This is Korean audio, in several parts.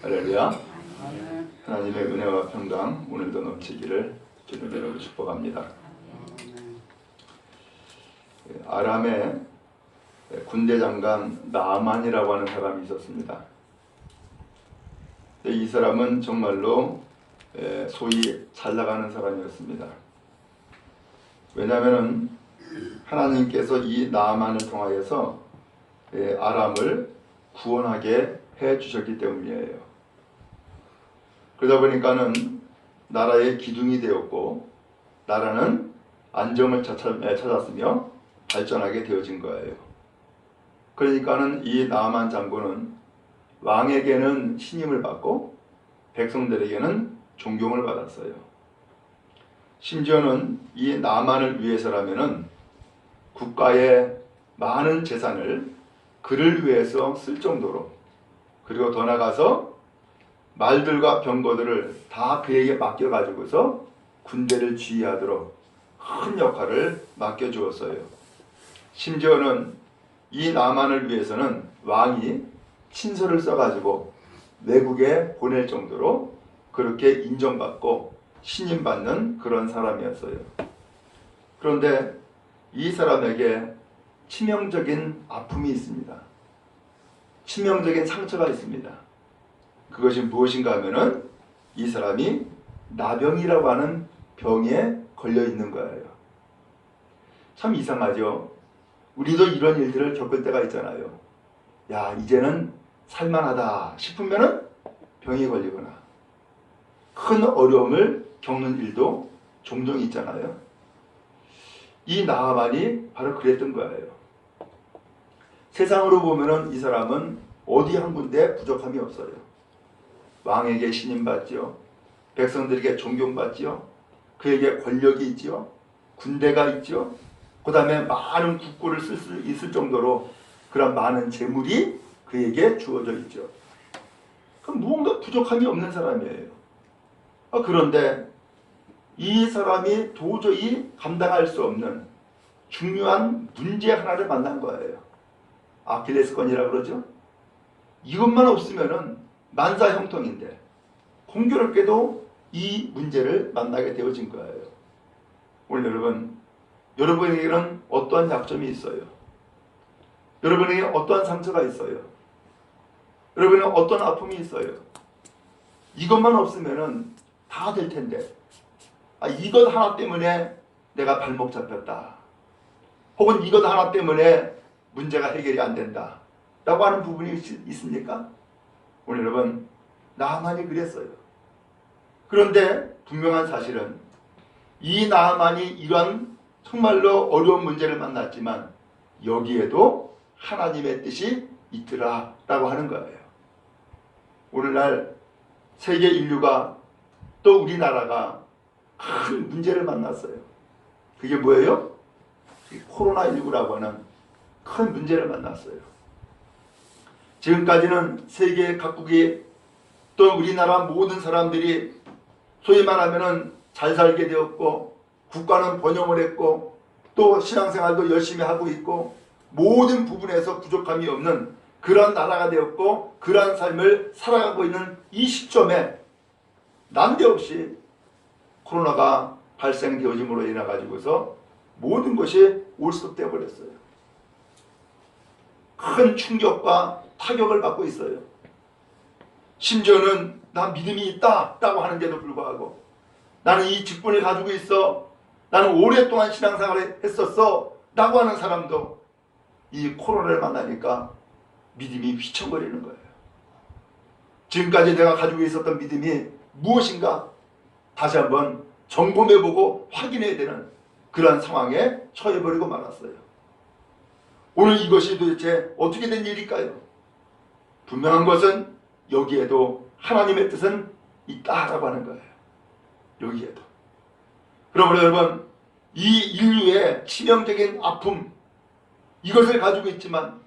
할렐루야. 하나님의 은혜와 평강 오늘도 넘치기를 주님으로 축복합니다. 아람의 군대 장관 나아만이라고 하는 사람이 있었습니다. 이 사람은 정말로 소위 잘 나가는 사람이었습니다. 왜냐하면 하나님께서 이 나아만을 통하여서 아람을 구원하게 해 주셨기 때문이에요. 그러다 보니까는 나라의 기둥이 되었고 나라는 안정을 찾았으며 발전하게 되어진 거예요. 그러니까는 이 나아만 장군은 왕에게는 신임을 받고 백성들에게는 존경을 받았어요. 심지어는 이 나아만을 위해서라면은 국가의 많은 재산을 그를 위해서 쓸 정도로, 그리고 더 나아가서 말들과 병거들을 다 그에게 맡겨가지고서 군대를 지휘하도록 큰 역할을 맡겨주었어요. 심지어는 이 나아만을 위해서는 왕이 친서를 써가지고 외국에 보낼 정도로 그렇게 인정받고 신임받는 그런 사람이었어요. 그런데 이 사람에게 치명적인 아픔이 있습니다. 치명적인 상처가 있습니다. 그것이 무엇인가 하면은 이 사람이 나병이라고 하는 병에 걸려 있는 거예요. 참 이상하죠. 우리도 이런 일들을 겪을 때가 있잖아요. 야, 이제는 살만하다 싶으면은 병에 걸리거나 큰 어려움을 겪는 일도 종종 있잖아요. 이 나아만이 바로 그랬던 거예요. 세상으로 보면은 이 사람은 어디 한 군데 부족함이 없어요. 왕에게 신임받지요. 백성들에게 존경받지요. 그에게 권력이 있지요. 군대가 있지요. 그 다음에 많은 국고를 쓸 수 있을 정도로 그런 많은 재물이 그에게 주어져 있죠. 그럼 무언가 부족함이 없는 사람이에요. 그런데 이 사람이 도저히 감당할 수 없는 중요한 문제 하나를 만난 거예요. 아킬레스건이라고 그러죠. 이것만 없으면은 만사형통인데 공교롭게도 이 문제를 만나게 되어진 거예요. 오늘 여러분에게는 어떠한 약점이 있어요? 여러분에게 어떠한 상처가 있어요? 여러분에게 어떤 아픔이 있어요? 이것만 없으면은 다 될 텐데, 이것 하나 때문에 내가 발목 잡혔다, 혹은 이것 하나 때문에 문제가 해결이 안 된다 라고 하는 부분이 있습니까? 오늘 여러분, 나아만이 그랬어요. 그런데 분명한 사실은 이 나아만이 이런 정말로 어려운 문제를 만났지만 여기에도 하나님의 뜻이 있더라 라고 하는 거예요. 오늘날 세계 인류가 또 우리나라가 큰 문제를 만났어요. 그게 뭐예요? 코로나19라고 하는 큰 문제를 만났어요. 지금까지는 세계 각국이 또 우리나라 모든 사람들이 소위 말하면 잘 살게 되었고, 국가는 번영을 했고, 또 신앙생활도 열심히 하고 있고, 모든 부분에서 부족함이 없는 그런 나라가 되었고, 그러한 삶을 살아가고 있는 이 시점에 난데없이 코로나가 발생되어짐으로 인해 가지고서 모든 것이 올스톱되어 버렸어요. 큰 충격과 타격을 받고 있어요. 심지어는 나 믿음이 있다라고 하는데도 불구하고, 나는 이 직분을 가지고 있어, 나는 오랫동안 신앙생활을 했었어 라고 하는 사람도 이 코로나를 만나니까 믿음이 휘청거리는 거예요. 지금까지 내가 가지고 있었던 믿음이 무엇인가 다시 한번 점검해보고 확인해야 되는 그러한 상황에 처해버리고 말았어요. 오늘 이것이 도대체 어떻게 된 일일까요? 분명한 것은 여기에도 하나님의 뜻은 있다라고 하는 거예요. 여기에도. 그러므로 여러분, 이 인류의 치명적인 아픔, 이것을 가지고 있지만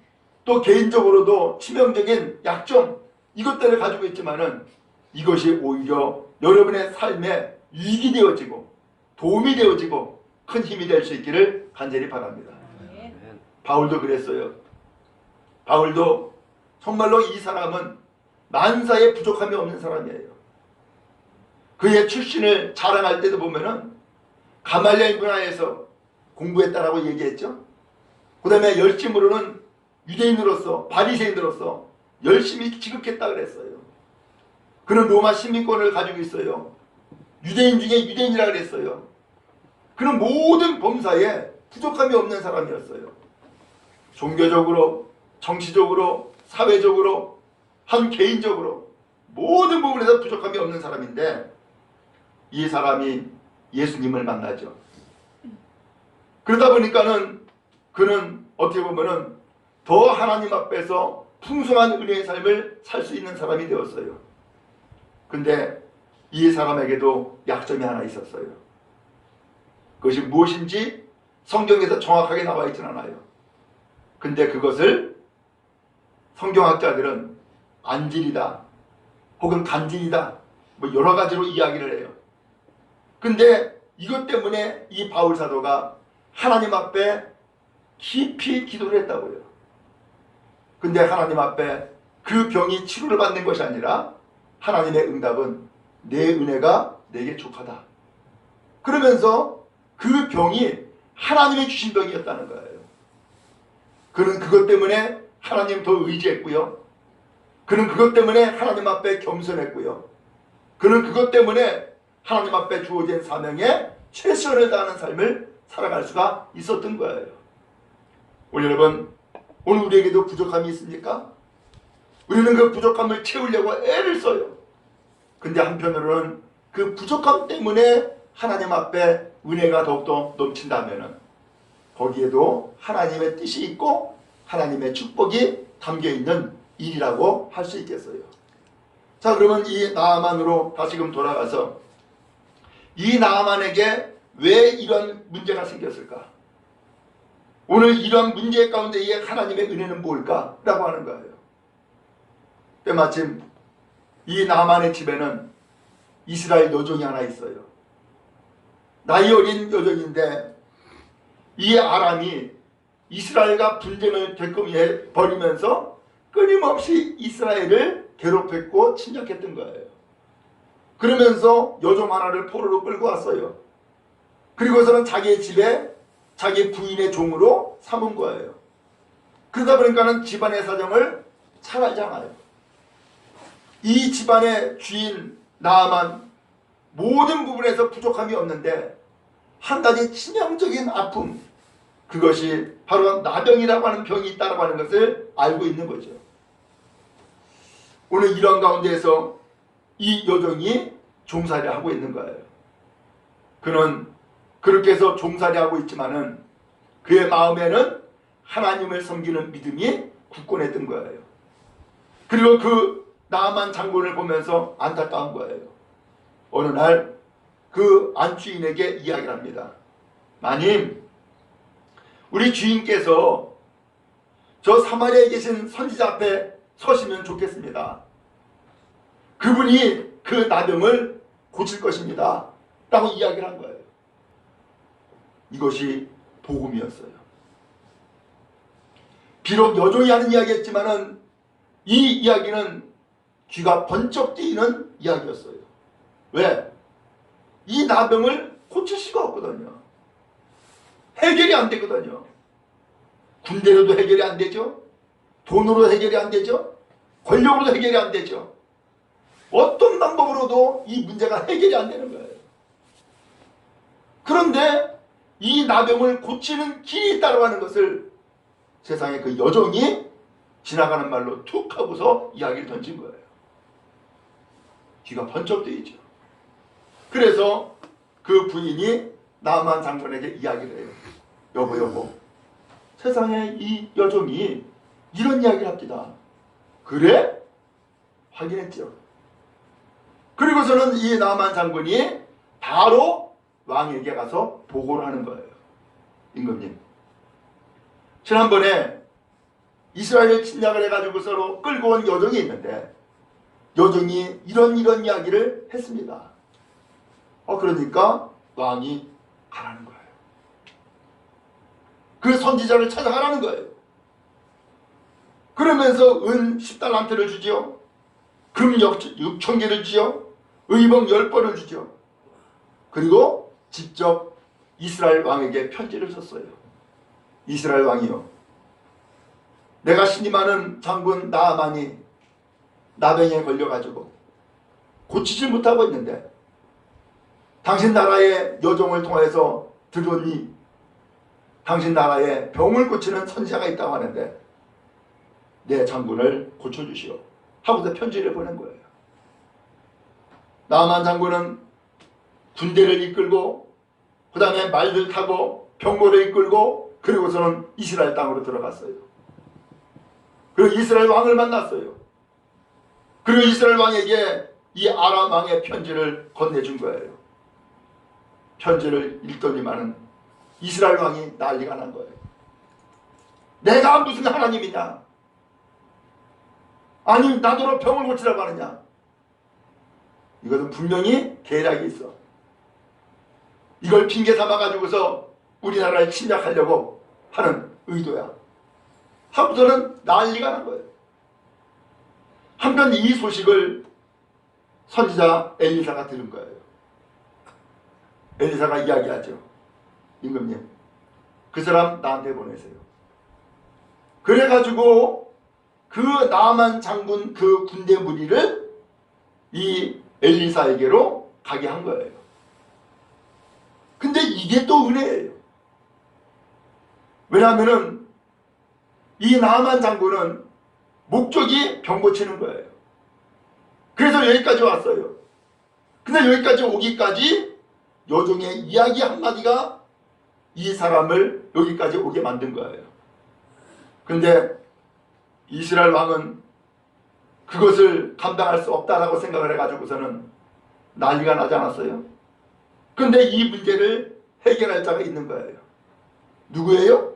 또 개인적으로도 치명적인 약점, 이것들을 가지고 있지만은 이것이 오히려 여러분의 삶에 이익이 되어지고 도움이 되어지고 큰 힘이 될 수 있기를 간절히 바랍니다. 바울도 그랬어요. 바울도 정말로 이 사람은 만사에 부족함이 없는 사람이에요. 그의 출신을 자랑할 때도 보면은 가말리엘 문화에서 공부했다라고 얘기했죠. 그 다음에 열심으로는 유대인으로서 바리새인으로서 열심히 지극했다 그랬어요. 그는 로마 시민권을 가지고 있어요. 유대인 중에 유대인이라 그랬어요. 그는 모든 범사에 부족함이 없는 사람이었어요. 종교적으로, 정치적으로, 사회적으로, 한 개인적으로 모든 부분에서 부족함이 없는 사람인데 이 사람이 예수님을 만나죠. 그러다 보니까는 그는 어떻게 보면은 더 하나님 앞에서 풍성한 은혜의 삶을 살 수 있는 사람이 되었어요. 근데 이 사람에게도 약점이 하나 있었어요. 그것이 무엇인지 성경에서 정확하게 나와 있지는 않아요. 근데 그것을 성경학자들은 안질이다 혹은 간질이다 뭐 여러 가지로 이야기를 해요. 근데 이것 때문에 이 바울 사도가 하나님 앞에 깊이 기도를 했다고요. 근데 하나님 앞에 그 병이 치료를 받는 것이 아니라 하나님의 응답은 내 은혜가 내게 족하다. 그러면서 그 병이 하나님의 주신 병이었다는 거예요. 그는 그것 때문에 하나님 더 의지했고요. 그는 그것 때문에 하나님 앞에 겸손했고요. 그는 그것 때문에 하나님 앞에 주어진 사명에 최선을 다하는 삶을 살아갈 수가 있었던 거예요. 오늘 여러분, 오늘 우리에게도 부족함이 있습니까? 우리는 그 부족함을 채우려고 애를 써요. 근데 한편으로는 그 부족함 때문에 하나님 앞에 은혜가 더욱더 넘친다면 거기에도 하나님의 뜻이 있고 하나님의 축복이 담겨있는 일이라고 할 수 있겠어요. 자, 그러면 이 나아만으로 다시금 돌아가서 이 나아만에게 왜 이런 문제가 생겼을까? 오늘 이러한 문제 가운데에 하나님의 은혜는 뭘까? 라고 하는 거예요. 때마침 이 나아만의 집에는 이스라엘 여종이 하나 있어요. 나이 어린 여종인데 이 아람이 이스라엘과 분쟁을 벌이면서 끊임없이 이스라엘을 괴롭혔고 침략했던 거예요. 그러면서 여종 하나를 포로로 끌고 왔어요. 그리고서는 자기의 집에 자기 부인의 종으로 삼은 거예요. 그러다 보니까는 집안의 사정을 잘 알잖아요. 이 집안의 주인 나아만 모든 부분에서 부족함이 없는데 한 가지 치명적인 아픔, 그것이 바로 나병이라고 하는 병이 있다고 하는 것을 알고 있는 거죠. 오늘 이런 가운데에서 이 여종이 종살이를 하고 있는 거예요. 그는 그렇게 해서 종살이를 하고 있지만은 그의 마음에는 하나님을 섬기는 믿음이 굳건했던 거예요. 그리고 그 나아만 장군을 보면서 안타까운 거예요. 어느 날 그 안주인에게 이야기를 합니다. 마님, 우리 주인께서 저 사마리아에 계신 선지자 앞에 서시면 좋겠습니다. 그분이 그 나병을 고칠 것입니다. 라고 이야기를 한 거예요. 이것이 복음이었어요. 비록 여종이 하는 이야기였지만은 이 이야기는 귀가 번쩍 뜨이는 이야기였어요. 왜? 이 나병을 고칠 수가 없거든요. 해결이 안 되거든요. 군대로도 해결이 안 되죠. 돈으로 해결이 안 되죠. 권력으로도 해결이 안 되죠. 어떤 방법으로도 이 문제가 해결이 안 되는 거예요. 그런데 이 나병을 고치는 길이 있다고 하는 것을 세상에 그 여종이 지나가는 말로 툭 하고서 이야기를 던진 거예요. 귀가 번쩍 뜨이죠. 그래서 그 부인이 나만 장군에게 이야기를 해요. 여보, 세상에 이 여종이 이런 이야기를 합니다. 그래? 확인했죠. 그리고서는 이 나만 장군이 바로 왕에게 가서 보고를 하는 거예요. 임금님, 지난번에 이스라엘 침략을 해가지고 서로 끌고 온 여종이 있는데 여종이 이런 이야기를 했습니다. 그러니까 왕이 가라는 거예요. 그 선지자를 찾아가라는 거예요. 그러면서 은 10달란트를 주지요. 금 6,000개를 주지요. 의복 10벌을 주죠. 그리고 직접 이스라엘 왕에게 편지를 썼어요. 이스라엘 왕이요, 내가 신임하는 장군 나아만이 나병에 걸려가지고 고치지 못하고 있는데 당신 나라의 여종을 통해서 들으니 당신 나라에 병을 고치는 선지자가 있다고 하는데 내 장군을 고쳐주시오 하고서 편지를 보낸 거예요. 나아만 장군은 군대를 이끌고 그 다음에 말들 타고 병거를 이끌고 그리고서는 이스라엘 땅으로 들어갔어요. 그리고 이스라엘 왕을 만났어요. 그리고 이스라엘 왕에게 이 아람 왕의 편지를 건네준 거예요. 편지를 읽더니만은 이스라엘 왕이 난리가 난 거예요. 내가 무슨 하나님이냐? 아니 나더러 병을 고치라고 하느냐? 이것은 분명히 계략이 있어. 이걸 핑계 삼아가지고서 우리나라를 침략하려고 하는 의도야 하고서는 난리가 난 거예요. 한편 이 소식을 선지자 엘리사가 들은 거예요. 엘리사가 이야기하죠. 임금님, 그 사람 나한테 보내세요. 그래가지고 그 나아만 장군 그 군대 무리를 이 엘리사에게로 가게 한 거예요. 근데 이게 또 은혜예요. 왜냐하면은 이 나아만 장군은 목적이 병 고치는 거예요. 그래서 여기까지 왔어요. 근데 여기까지 오기까지 여종의 이야기 한마디가 이 사람을 여기까지 오게 만든 거예요. 근데 이스라엘 왕은 그것을 감당할 수 없다라고 생각을 해가지고서는 난리가 나지 않았어요? 근데 이 문제를 해결할 자가 있는 거예요. 누구예요?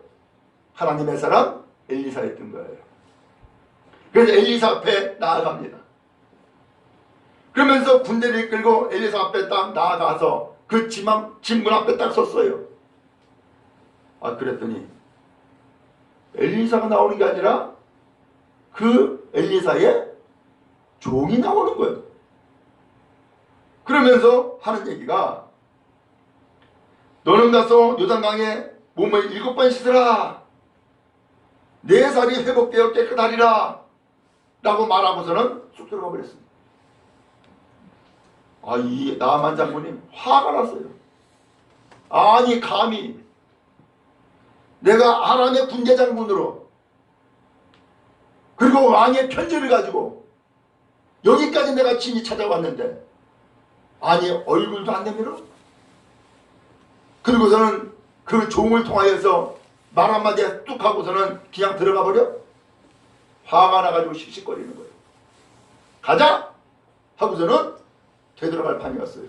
하나님의 사람 엘리사였던 거예요. 그래서 엘리사 앞에 나아갑니다. 그러면서 군대를 이끌고 엘리사 앞에 딱 나아가서 그 진문 앞에 딱 섰어요. 그랬더니 엘리사가 나오는 게 아니라 그 엘리사의 종이 나오는 거예요. 그러면서 하는 얘기가 너는 가서 요단강에 몸을 7번 씻으라. 내 살이 회복되어 깨끗하리라 라고 말하고서는 쑥 들어가 버렸습니다. 이 나아만 장군님 화가 났어요. 아니 감히 내가 아람의 군대 장군으로 그리고 왕의 편지를 가지고 여기까지 내가 친히 찾아왔는데 아니 얼굴도 안 내밀어? 그리고서는 그 종을 통하여서 말 한마디에 뚝 하고서는 그냥 들어가 버려? 화가 나가지고 씩씩거리는 거예요. 가자! 하고서는 되돌아갈 판이었어요.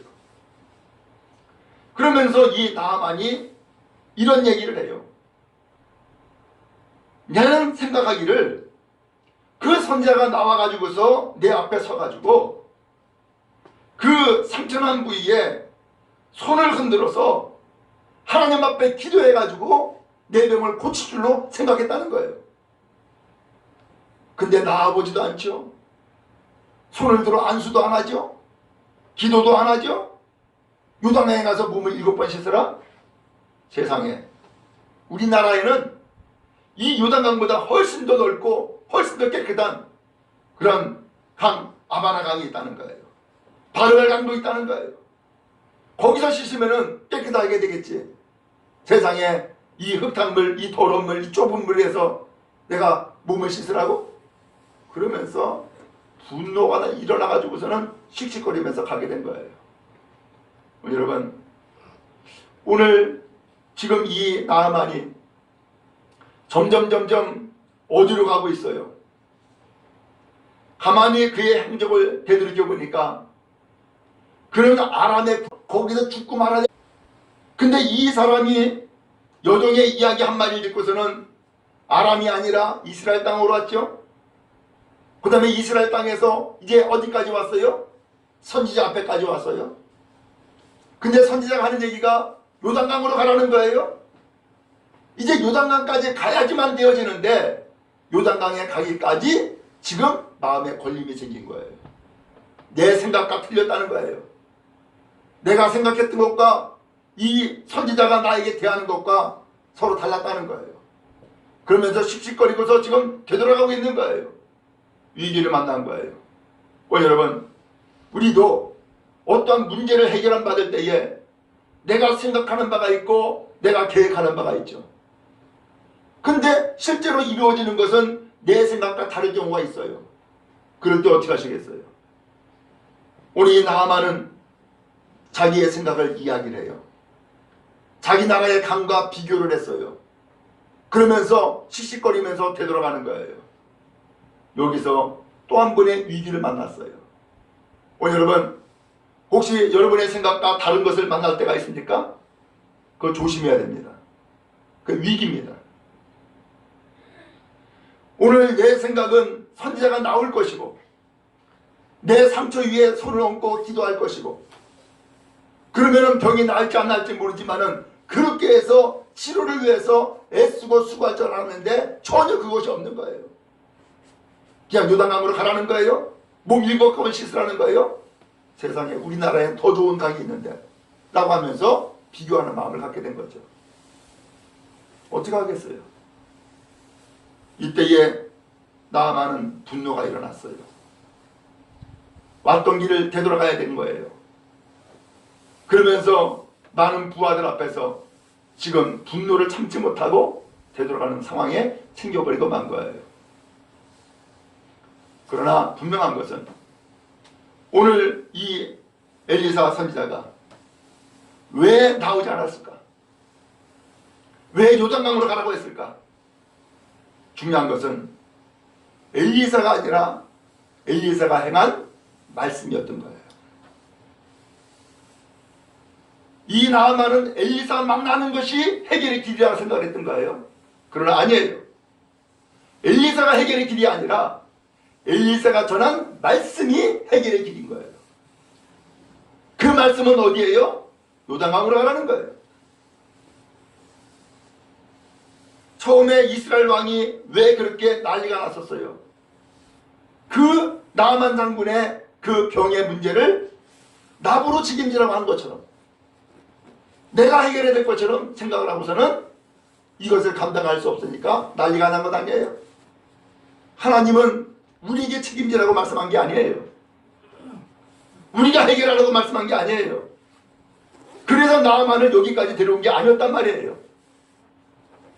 그러면서 이 나아만이 이런 얘기를 해요. 나는 생각하기를 그 선지자가 나와가지고서 내 앞에 서가지고 그 상처난 부위에 손을 흔들어서 하나님 앞에 기도해가지고 내 병을 고칠 줄로 생각했다는 거예요. 근데 나아보지도 않죠. 손을 들어 안수도 안 하죠. 기도도 안 하죠. 요단강에 가서 몸을 7번 씻으라. 세상에 우리나라에는 이 요단강보다 훨씬 더 넓고 훨씬 더 깨끗한 그런 강 아바나강이 있다는 거예요. 바르갈 강도 있다는 거예요. 거기서 씻으면 깨끗하게 되겠지. 세상에 이 흙탕물, 이 더러운 물, 이 좁은 물에서 내가 몸을 씻으라고? 그러면서 분노가 일어나가지고서는 씩씩거리면서 가게 된 거예요. 여러분, 오늘 지금 이 나아만이 점점 어디로 가고 있어요? 가만히 그의 행적을 되돌이켜 보니까 그는 아람에 거기서 죽고 말하냐. 근데 이 사람이 여종의 이야기 한마디를 듣고서는 아람이 아니라 이스라엘 땅으로 왔죠. 그 다음에 이스라엘 땅에서 이제 어디까지 왔어요? 선지자 앞에까지 왔어요. 근데 선지자가 하는 얘기가 요단강으로 가라는 거예요. 이제 요단강까지 가야지만 되어지는데 요단강에 가기까지 지금 마음에 걸림이 생긴 거예요. 내 생각과 틀렸다는 거예요. 내가 생각했던 것과 이 선지자가 나에게 대하는 것과 서로 달랐다는 거예요. 그러면서 씩씩거리고서 지금 되돌아가고 있는 거예요. 위기를 만난 거예요. 여러분, 우리도 어떠한 문제를 해결한 받을 때에 내가 생각하는 바가 있고 내가 계획하는 바가 있죠. 근데 실제로 이루어지는 것은 내 생각과 다른 경우가 있어요. 그럴 때 어떻게 하시겠어요? 오늘 이 나아만은 자기의 생각을 이야기를 해요. 자기 나라의 강과 비교를 했어요. 그러면서 씩씩거리면서 되돌아가는 거예요. 여기서 또 한 번의 위기를 만났어요. 여러분, 혹시 여러분의 생각과 다른 것을 만날 때가 있습니까? 그거 조심해야 됩니다. 그 위기입니다. 오늘 내 생각은 선지자가 나올 것이고 내 상처 위에 손을 얹고 기도할 것이고 그러면 병이 나을지 안 나을지 모르지만은 그렇게 해서 치료를 위해서 애쓰고 수고할 줄 알았는데 전혀 그것이 없는 거예요. 그냥 요단강으로 가라는 거예요? 몸 7번 씻으라는 거예요? 세상에 우리나라에 더 좋은 강이 있는데 라고 하면서 비교하는 마음을 갖게 된 거죠. 어떻게 하겠어요? 이때에 나아만은 분노가 일어났어요. 왔던 길을 되돌아가야 된 거예요. 그러면서 많은 부하들 앞에서 지금 분노를 참지 못하고 되돌아가는 상황에 생겨버리고 만 거예요. 그러나 분명한 것은 오늘 이 엘리사 선지자가 왜 나오지 않았을까? 왜 요단강으로 가라고 했을까? 중요한 것은 엘리사가 아니라 엘리사가 행한 말씀이었던 거예요. 이 나아만은 엘리사 만나는 것이 해결의 길이라고 생각을 했던 거예요. 그러나 아니에요. 엘리사가 해결의 길이 아니라 엘리사가 전한 말씀이 해결의 길인 거예요. 그 말씀은 어디예요? 요단강으로 가라는 거예요. 처음에 이스라엘 왕이 왜 그렇게 난리가 났었어요? 그 나아만 장군의 그 병의 문제를 나보로 책임지라고 하는 것처럼 내가 해결해야 될 것처럼 생각을 하고서는 이것을 감당할 수 없으니까 난리가 난 것 아니에요. 하나님은 우리에게 책임지라고 말씀한 게 아니에요. 우리가 해결하라고 말씀한 게 아니에요. 그래서 나아만을 여기까지 데려온 게 아니었단 말이에요.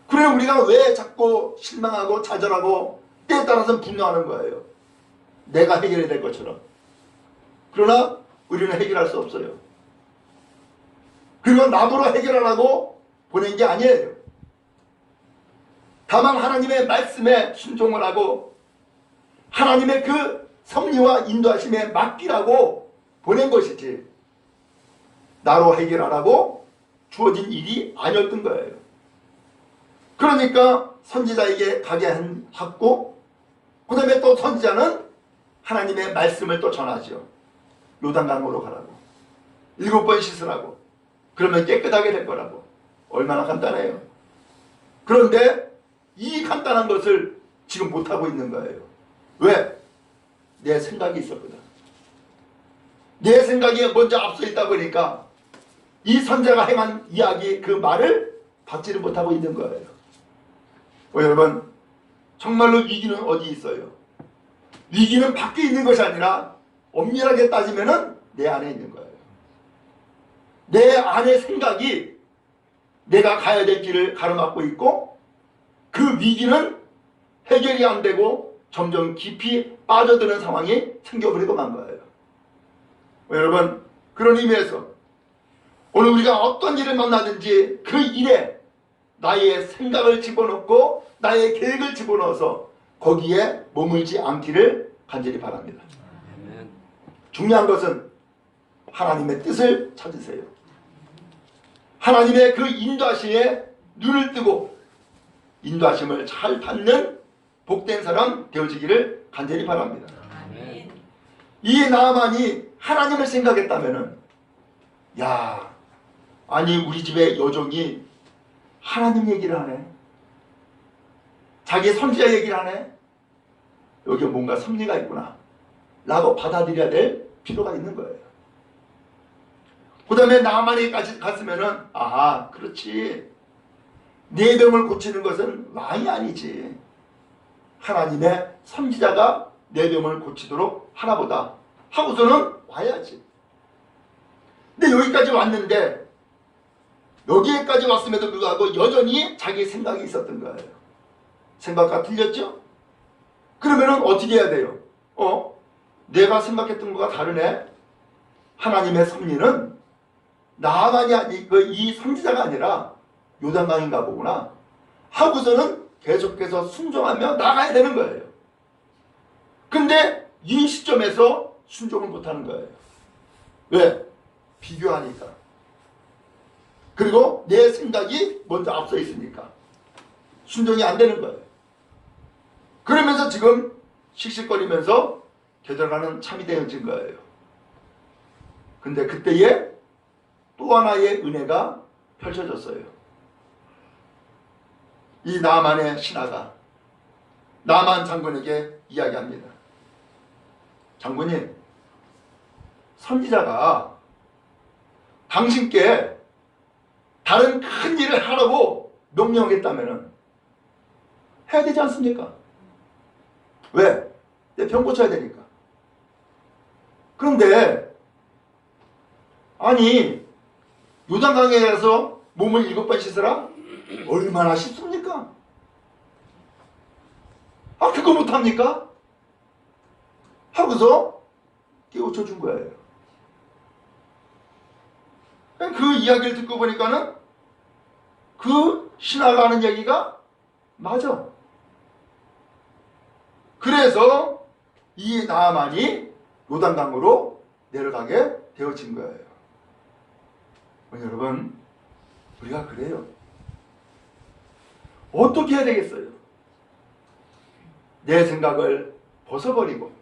그래 우리가 왜 자꾸 실망하고 좌절하고 때에 따라서는 분노하는 거예요. 내가 해결해야 될 것처럼. 그러나 우리는 해결할 수 없어요. 그리고 나보러 해결하라고 보낸 게 아니에요. 다만 하나님의 말씀에 순종을 하고 하나님의 그 섭리와 인도하심에 맡기라고 보낸 것이지 나로 해결하라고 주어진 일이 아니었던 거예요. 그러니까 선지자에게 가게 했고 그 다음에 또 선지자는 하나님의 말씀을 또 전하죠. 요단강으로 가라고 7번 씻으라고 그러면 깨끗하게 될 거라고. 얼마나 간단해요. 그런데 이 간단한 것을 지금 못하고 있는 거예요. 왜? 내 생각이 있었거든. 내 생각이 먼저 앞서 있다 보니까 이 선자가 행한 이야기 그 말을 받지를 못하고 있는 거예요. 여러분 정말로 위기는 어디 있어요? 위기는 밖에 있는 것이 아니라 엄밀하게 따지면 내 안에 있는 거예요. 내 안의 생각이 내가 가야 될 길을 가로막고 있고 그 위기는 해결이 안 되고 점점 깊이 빠져드는 상황이 생겨버리고 만 거예요. 여러분 그런 의미에서 오늘 우리가 어떤 일을 만나든지 그 일에 나의 생각을 집어넣고 나의 계획을 집어넣어서 거기에 머물지 않기를 간절히 바랍니다. 중요한 것은 하나님의 뜻을 찾으세요. 하나님의 그 인도하심에 눈을 뜨고 인도하심을 잘 받는 복된 사람 되어지기를 간절히 바랍니다. 이 나아만이 하나님을 생각했다면은 야 아니 우리 집의 여종이 하나님 얘기를 하네. 자기 선지자 얘기를 하네. 여기에 뭔가 섭리가 있구나 라고 받아들여야 될 필요가 있는 거예요. 그 다음에 나만에까지 갔으면은 아하 그렇지, 내 병을 고치는 것은 왕이 아니지, 하나님의 선지자가 내 병을 고치도록 하나보다 하고서는 와야지. 근데 여기까지 왔는데, 여기에까지 왔음에도 불구하고 여전히 자기 생각이 있었던 거예요. 생각과 틀렸죠? 그러면은 어떻게 해야 돼요? 내가 생각했던 것과 다르네. 하나님의 섭리는 나만이 이 선지자가 아니라 요단강인가 보구나 하고서는 계속해서 순종하며 나가야 되는 거예요. 근데 이 시점에서 순종을 못하는 거예요. 왜? 비교하니까. 그리고 내 생각이 먼저 앞서 있으니까 순종이 안 되는 거예요. 그러면서 지금 씩씩거리면서 되돌아가는 참이 되어진 거예요. 근데 그때에 또 하나의 은혜가 펼쳐졌어요. 이 나만의 신하가 나만 장군에게 이야기합니다. 장군님, 선지자가 당신께 다른 큰 일을 하라고 명령하겠다면 해야 되지 않습니까? 왜? 내 병 고쳐야 되니까. 그런데 아니 요단강에 가서 몸을 7번 씻으라? 얼마나 쉽습니까? 아 그거 못합니까? 하고서 깨우쳐 준 거예요. 그 이야기를 듣고 보니까는 그 신하가 하는 얘기가 맞아. 그래서 이 나아만이 요단강으로 내려가게 되어진 거예요. 여러분, 우리가 그래요. 어떻게 해야 되겠어요? 내 생각을 벗어버리고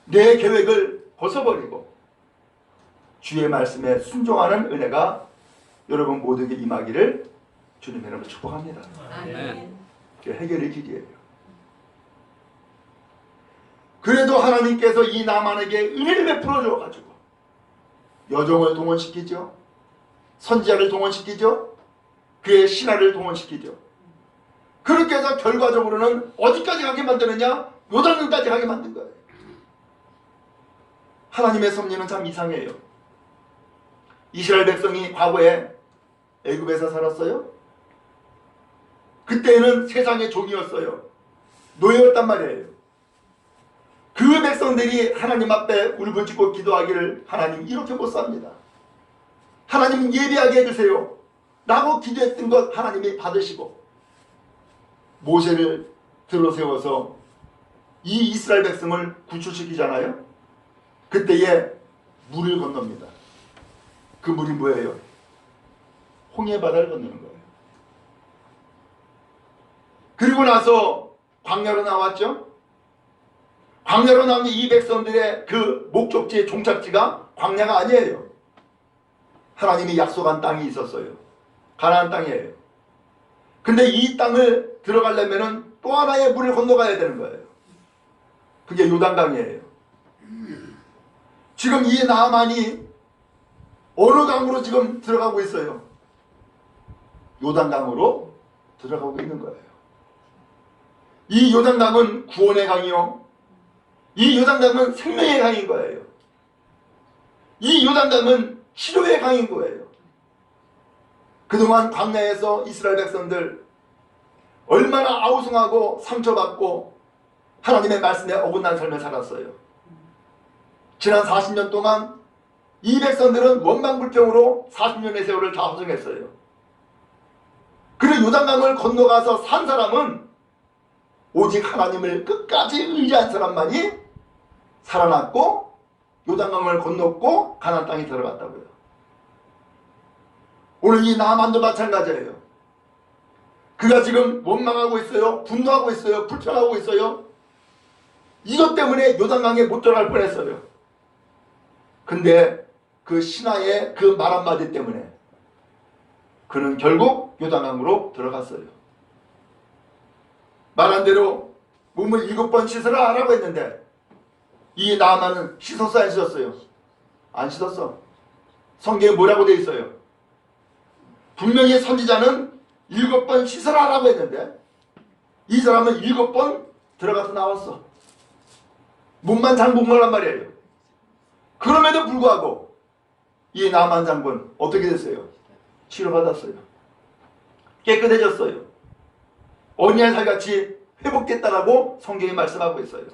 내 계획을 벗어버리고 주의 말씀에 순종하는 은혜가 여러분 모두에게 임하기를 주님의 이름으로 축복합니다. 아멘. 해결의 길이에요. 그래도 하나님께서 이 나만에게 은혜를 베풀어 줘가지고 여종을 동원시키죠. 선지자를 동원시키죠. 그의 신하를 동원시키죠. 그렇게 해서 결과적으로는 어디까지 가게 만드느냐? 요단강까지 가게 만든 거예요. 하나님의 섭리는 참 이상해요. 이스라엘 백성이 과거에 애굽에서 살았어요. 그때는 세상의 종이었어요. 노예였단 말이에요. 그 백성들이 하나님 앞에 울부짖고 기도하기를 하나님 이렇게 못 삽니다. 하나님 예배하게 해주세요 라고 기도했던 것 하나님이 받으시고 모세를 들어세워서 이 이스라엘 백성을 구출시키잖아요. 그때에 물을 건넙니다. 그 물이 뭐예요? 홍해바다를 건너는 거예요. 그리고 나서 광야로 나왔죠. 광야로 나온 이 백성들의 그 목적지의 종착지가 광야가 아니에요. 하나님이 약속한 땅이 있었어요. 가나안 땅이에요. 근데 이 땅을 들어가려면 또 하나의 물을 건너가야 되는 거예요. 그게 요단강이에요. 지금 이 나아만이 어느 강으로 지금 들어가고 있어요? 요단강으로 들어가고 있는 거예요. 이 요단강은 구원의 강이요. 이 요단강은 생명의 강인 거예요. 이 요단강은 치료의 강인 거예요. 그동안 광야에서 이스라엘 백성들 얼마나 아우성하고 상처받고 하나님의 말씀에 어긋난 삶을 살았어요. 지난 40년 동안 이 백성들은 원망불평으로 40년의 세월을 다 허송했어요. 그리고 요단강을 건너가서 산 사람은 오직 하나님을 끝까지 의지한 사람만이 살아났고 요단강을 건넜고 가나안 땅에 들어갔다고요. 오늘 이 나만도 마찬가지예요. 그가 지금 원망하고 있어요. 분노하고 있어요. 불평하고 있어요. 이것 때문에 요단강에 못 들어갈 뻔했어요. 근데 그 신하의 그 말 한마디 때문에 그는 결국 요단강으로 들어갔어요. 말한 대로 몸을 7번 씻으라 라고 했는데 이 나아만은 씻었어 안 씻었어요? 안 씻었어. 성경에 뭐라고 되어 있어요? 분명히 선지자는 7번 씻으라 라고 했는데 이 사람은 7번 들어가서 나왔어. 몸만 잠근 거란 말이에요. 그럼에도 불구하고 이 나만 장군 어떻게 됐어요? 치료받았어요. 깨끗해졌어요. 어린아이 살같이 회복됐다라고 성경이 말씀하고 있어요.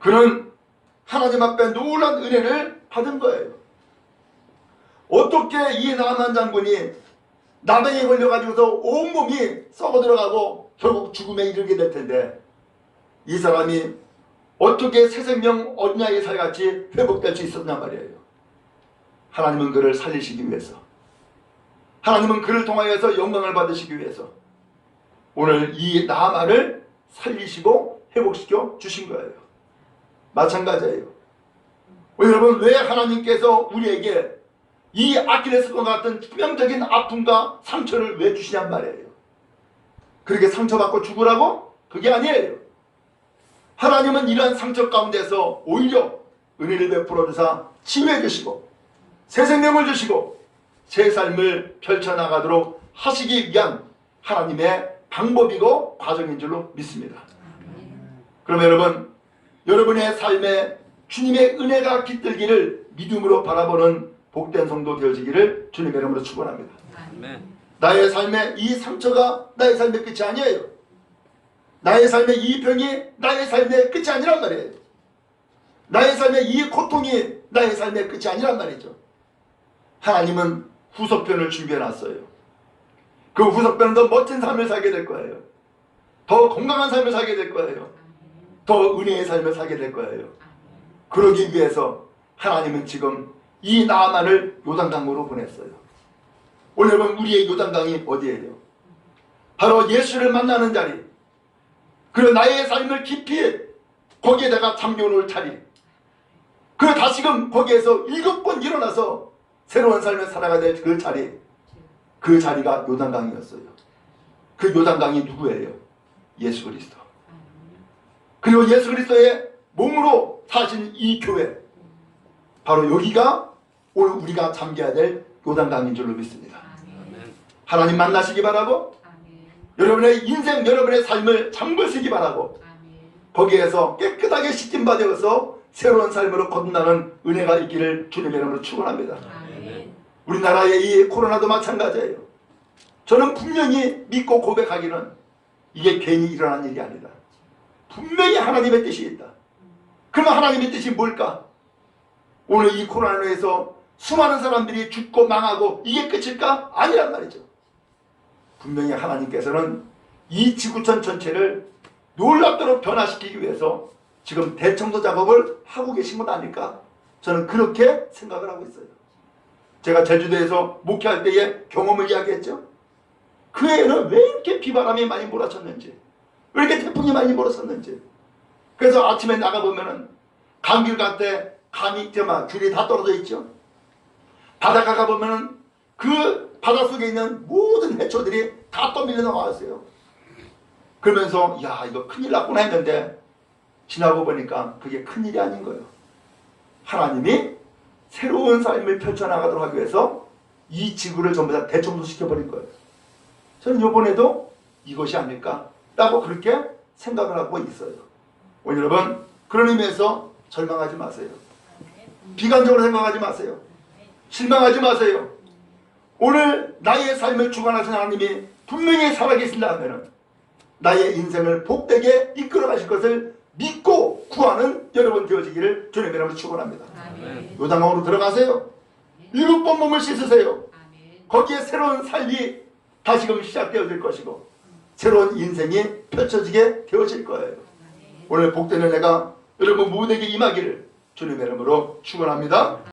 그는 하나님 앞에 놀라운 은혜를 받은 거예요. 어떻게 이 나만 장군이 나병에 걸려가지고서 온몸이 썩어 들어가고 결국 죽음에 이르게 될 텐데 이 사람이 어떻게 새 생명 어린아이 살같이 회복될 수 있었냐 말이에요. 하나님은 그를 살리시기 위해서, 하나님은 그를 통하여서 영광을 받으시기 위해서 오늘 이 나아만을 살리시고 회복시켜 주신 거예요. 마찬가지예요. 여러분, 왜 하나님께서 우리에게 이 아킬레스건 같은 치명적인 아픔과 상처를 왜 주시냔 말이에요. 그렇게 상처받고 죽으라고? 그게 아니에요. 하나님은 이러한 상처 가운데서 오히려 은혜를 베풀어 주사 치유해 주시고 새 생명을 주시고 새 삶을 펼쳐나가도록 하시기 위한 하나님의 방법이고 과정인 줄로 믿습니다. 그럼 여러분, 여러분의 삶에 주님의 은혜가 깃들기를 믿음으로 바라보는 복된 성도 되어지기를 주님의 이름으로 축원합니다. 나의 삶에 이 상처가 나의 삶의 끝이 아니에요. 나의 삶의 이 병이 나의 삶의 끝이 아니란 말이에요. 나의 삶의 이 고통이 나의 삶의 끝이 아니란 말이죠. 하나님은 후속편을 준비해놨어요. 그 후속편은 더 멋진 삶을 살게 될 거예요. 더 건강한 삶을 살게 될 거예요. 더 은혜의 삶을 살게 될 거예요. 그러기 위해서 하나님은 지금 이 나아만을 요단강으로 보냈어요. 오늘 여러분, 우리의 요단강이 어디예요? 바로 예수를 만나는 자리, 그리고 나의 삶을 깊이 거기에다가 잠겨놓을 자리, 그리고 다시금 거기에서 7번 일어나서 새로운 삶을 살아가야 될 그 자리, 그 자리가 요단강이었어요. 그 요단강이 누구예요? 예수 그리스도. 그리고 예수 그리스도의 몸으로 사신 이 교회, 바로 여기가 오늘 우리가 잠겨야 될 요단강인 줄로 믿습니다. 하나님 만나시기 바라고, 여러분의 인생, 여러분의 삶을 잠그시기 바라고, 거기에서 깨끗하게 씻김 받아서 새로운 삶으로 거듭나는 은혜가 있기를 주님의 이름으로 축원합니다. 우리나라의 이 코로나도 마찬가지예요. 저는 분명히 믿고 고백하기는 이게 괜히 일어난 일이 아니다. 분명히 하나님의 뜻이 있다. 그러면 하나님의 뜻이 뭘까? 오늘 이 코로나로 해서 수많은 사람들이 죽고 망하고 이게 끝일까? 아니란 말이죠. 분명히 하나님께서는 이 지구촌 전체를 놀랍도록 변화시키기 위해서 지금 대청소 작업을 하고 계신 것 아닐까? 저는 그렇게 생각을 하고 있어요. 제가 제주도에서 목회할 때의 경험을 이야기했죠. 그 해에는 왜 이렇게 비바람이 많이 몰아쳤는지, 왜 이렇게 태풍이 많이 몰아쳤는지. 그래서 아침에 나가보면은 감길 갈 때 감이 귤이 다 떨어져 있죠. 바닷가 가보면은 그 바닷속에 있는 모든 해초들이 다 떠밀려 나왔어요. 그러면서 야, 이거 큰일 났구나 했는데 지나고 보니까 그게 큰일이 아닌 거예요. 하나님이 새로운 삶을 펼쳐나가도록 하기 위해서 이 지구를 전부 다 대청소시켜버린 거예요. 저는 이번에도 이것이 아닐까라고 그렇게 생각을 하고 있어요. 오늘 여러분, 그런 의미에서 절망하지 마세요. 비관적으로 생각하지 마세요. 실망하지 마세요. 오늘 나의 삶을 주관하신 하나님이 분명히 살아계신다 하면 나의 인생을 복되게 이끌어 가실 것을 믿고 구하는 여러분 되어지기를 주님의 이름으로 축원합니다. 요단강으로 들어가세요. 7번 몸을 씻으세요. 거기에 새로운 삶이 다시금 시작되어질 것이고 새로운 인생이 펼쳐지게 되어질 거예요. 오늘 복된 은혜가 여러분 모두에게 임하기를 주님의 이름으로 축원합니다.